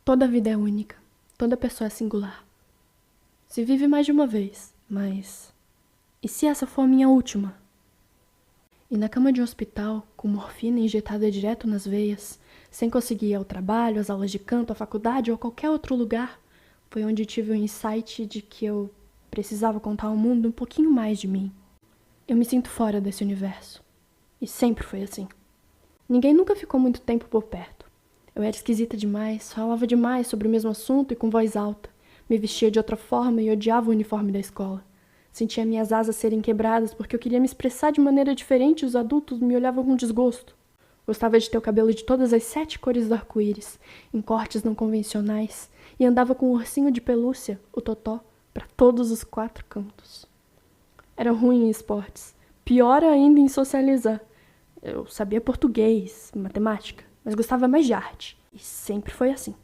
Toda vida é única, toda pessoa é singular. Se vive mais de uma vez, mas... e se essa for a minha última? E na cama de um hospital, com morfina injetada direto nas veias, sem conseguir ir ao trabalho, às aulas de canto, à faculdade ou a qualquer outro lugar, foi onde tive o insight de que eu precisava contar ao mundo um pouquinho mais de mim. Eu me sinto fora desse universo. E sempre foi assim. Ninguém nunca ficou muito tempo por perto. Eu era esquisita demais, falava demais sobre o mesmo assunto e com voz alta. Me vestia de outra forma e odiava o uniforme da escola. Sentia minhas asas serem quebradas porque eu queria me expressar de maneira diferente e os adultos me olhavam com desgosto. Gostava de ter o cabelo de todas as 7 cores do arco-íris, em cortes não convencionais, e andava com um ursinho de pelúcia, o Totó, para todos os 4 cantos. Era ruim em esportes, pior ainda em socializar. Eu sabia português, matemática, mas gostava mais de arte, e sempre foi assim.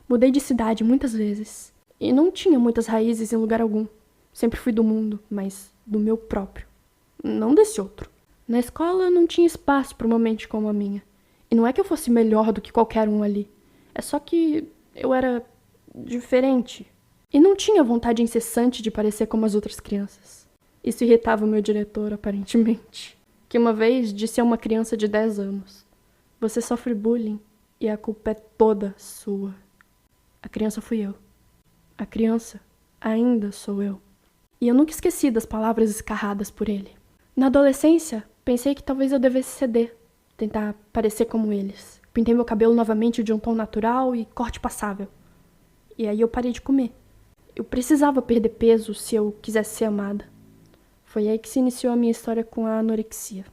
Mudei de cidade muitas vezes, e não tinha muitas raízes em lugar algum. Sempre fui do mundo, mas do meu próprio, não desse outro. Na escola não tinha espaço para uma mente como a minha. E não é que eu fosse melhor do que qualquer um ali. É só que eu era diferente. E não tinha vontade incessante de parecer como as outras crianças. Isso irritava o meu diretor, aparentemente. Que uma vez disse a uma criança de 10 anos: "Você sofre bullying e a culpa é toda sua." A criança fui eu. A criança ainda sou eu. E eu nunca esqueci das palavras escarradas por ele. Na adolescência, pensei que talvez eu devesse ceder, tentar parecer como eles. Pintei meu cabelo novamente de um tom natural e corte passável. E aí eu parei de comer. Eu precisava perder peso se eu quisesse ser amada. Foi aí que se iniciou a minha história com a anorexia.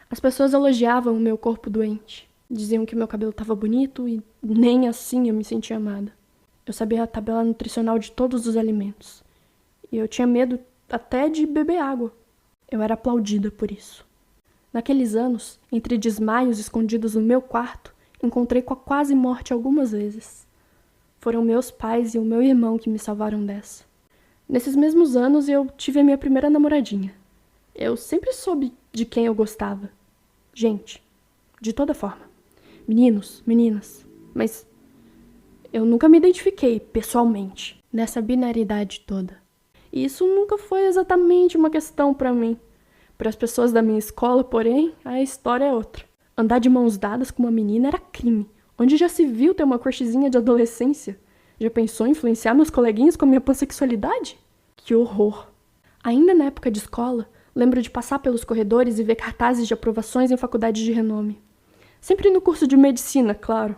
As pessoas elogiavam o meu corpo doente. Diziam que meu cabelo estava bonito e nem assim eu me sentia amada. Eu sabia a tabela nutricional de todos os alimentos. E eu tinha medo até de beber água. Eu era aplaudida por isso. Naqueles anos, entre desmaios escondidos no meu quarto, encontrei com a quase morte algumas vezes. Foram meus pais e o meu irmão que me salvaram dessa. Nesses mesmos anos, eu tive a minha primeira namoradinha. Eu sempre soube de quem eu gostava. Gente, de toda forma. Meninos, meninas. Mas eu nunca me identifiquei, pessoalmente, nessa binaridade toda. E isso nunca foi exatamente uma questão para mim. Para as pessoas da minha escola, porém, a história é outra. Andar de mãos dadas com uma menina era crime. Onde já se viu ter uma crushzinha de adolescência? Já pensou em influenciar meus coleguinhas com a minha pansexualidade? Que horror! Ainda na época de escola, lembro de passar pelos corredores e ver cartazes de aprovações em faculdades de renome. Sempre no curso de medicina, claro.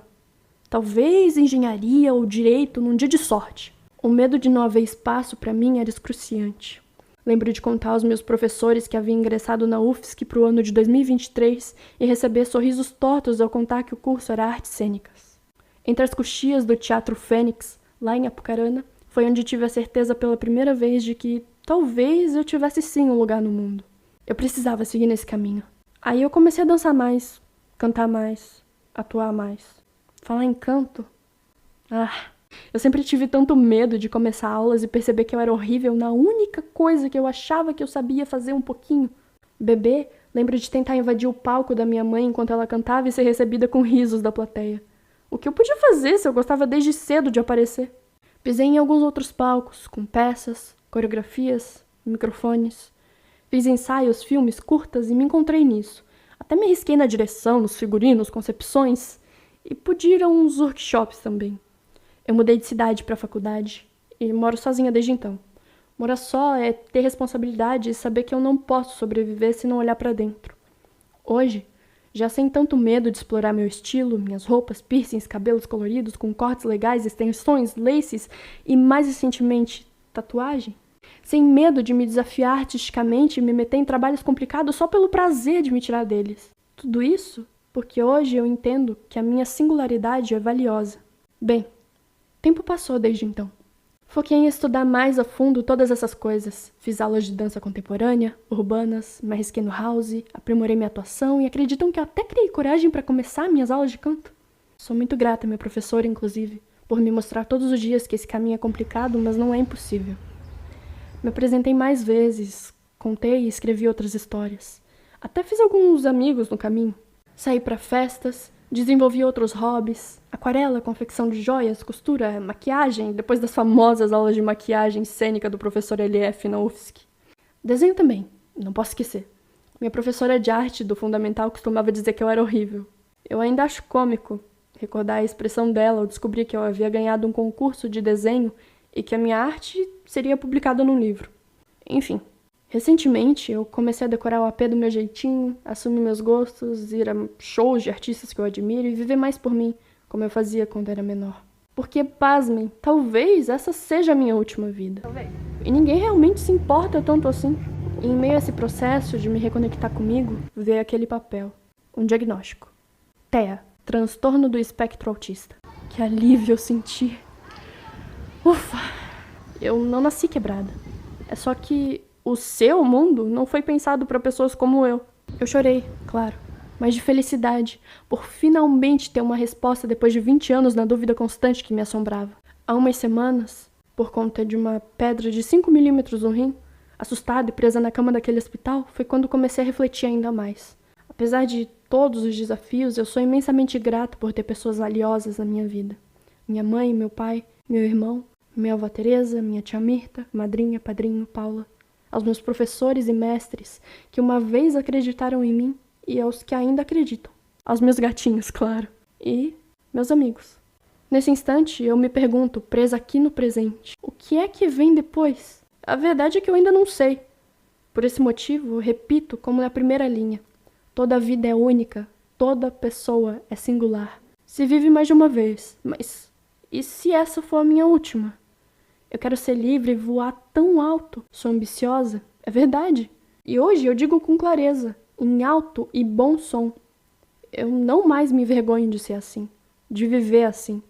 Talvez engenharia ou direito num dia de sorte. O medo de não haver espaço para mim era excruciante. Lembro de contar aos meus professores que havia ingressado na UFSC para o ano de 2023 e receber sorrisos tortos ao contar que o curso era artes cênicas. Entre as coxias do Teatro Fênix, lá em Apucarana, foi onde tive a certeza pela primeira vez de que talvez eu tivesse sim um lugar no mundo. Eu precisava seguir nesse caminho. Aí eu comecei a dançar mais, cantar mais, atuar mais. Falar em canto? Eu sempre tive tanto medo de começar aulas e perceber que eu era horrível na única coisa que eu achava que eu sabia fazer um pouquinho. Bebê, lembro de tentar invadir o palco da minha mãe enquanto ela cantava e ser recebida com risos da plateia. O que eu podia fazer se eu gostava desde cedo de aparecer? Pisei em alguns outros palcos, com peças, coreografias, microfones. Fiz ensaios, filmes, curtas e me encontrei nisso. Até me arrisquei na direção, nos figurinos, concepções. E pude ir a uns workshops também. Eu mudei de cidade para a faculdade e moro sozinha desde então. Morar só é ter responsabilidade e saber que eu não posso sobreviver se não olhar para dentro. Hoje, já sem tanto medo de explorar meu estilo, minhas roupas, piercings, cabelos coloridos com cortes legais, extensões, laces e, mais recentemente, tatuagem. Sem medo de me desafiar artisticamente e me meter em trabalhos complicados só pelo prazer de me tirar deles. Tudo isso porque hoje eu entendo que a minha singularidade é valiosa. Bem, tempo passou desde então. Foquei em estudar mais a fundo todas essas coisas. Fiz aulas de dança contemporânea, urbanas, me arrisquei no house, aprimorei minha atuação e acreditam que eu até criei coragem para começar minhas aulas de canto. Sou muito grata à minha professora, inclusive, por me mostrar todos os dias que esse caminho é complicado, mas não é impossível. Me apresentei mais vezes, contei e escrevi outras histórias. Até fiz alguns amigos no caminho. Saí para festas, Desenvolvi outros hobbies, aquarela, confecção de joias, costura, maquiagem, depois das famosas aulas de maquiagem cênica do professor LF na UFSC. Desenho também, não posso esquecer. Minha professora de arte do fundamental costumava dizer que eu era horrível. Eu ainda acho cômico recordar a expressão dela ao descobrir que eu havia ganhado um concurso de desenho e que a minha arte seria publicada num livro. Enfim, recentemente eu comecei a decorar o AP do meu jeitinho, assumir meus gostos, ir a shows de artistas que eu admiro e viver mais por mim, como eu fazia quando era menor. Porque, pasmem, talvez essa seja a minha última vida. E ninguém realmente se importa tanto assim. E em meio a esse processo de me reconectar comigo, veio aquele papel, um diagnóstico. TEA, transtorno do espectro autista. Que alívio eu senti. Ufa! Eu não nasci quebrada. É só que o seu mundo não foi pensado para pessoas como eu. Eu chorei, claro, mas de felicidade, por finalmente ter uma resposta depois de 20 anos na dúvida constante que me assombrava. Há umas semanas, por conta de uma pedra de 5 milímetros no rim, assustada e presa na cama daquele hospital, foi quando comecei a refletir ainda mais. Apesar de todos os desafios, eu sou imensamente grata por ter pessoas valiosas na minha vida. Minha mãe, meu pai, meu irmão, minha avó Teresa, minha tia Mirta, madrinha, padrinho, Paula. Aos meus professores e mestres que uma vez acreditaram em mim e aos que ainda acreditam. Aos meus gatinhos, claro. E meus amigos. Nesse instante, eu me pergunto, presa aqui no presente, o que é que vem depois? A verdade é que eu ainda não sei. Por esse motivo, eu repito como na primeira linha. Toda vida é única, toda pessoa é singular. Se vive mais de uma vez, mas e se essa for a minha última? Eu quero ser livre e voar tão alto. Sou ambiciosa, é verdade. E hoje eu digo com clareza, em alto e bom som. Eu não mais me envergonho de ser assim, de viver assim.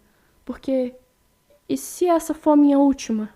Porque, e se essa for a minha última?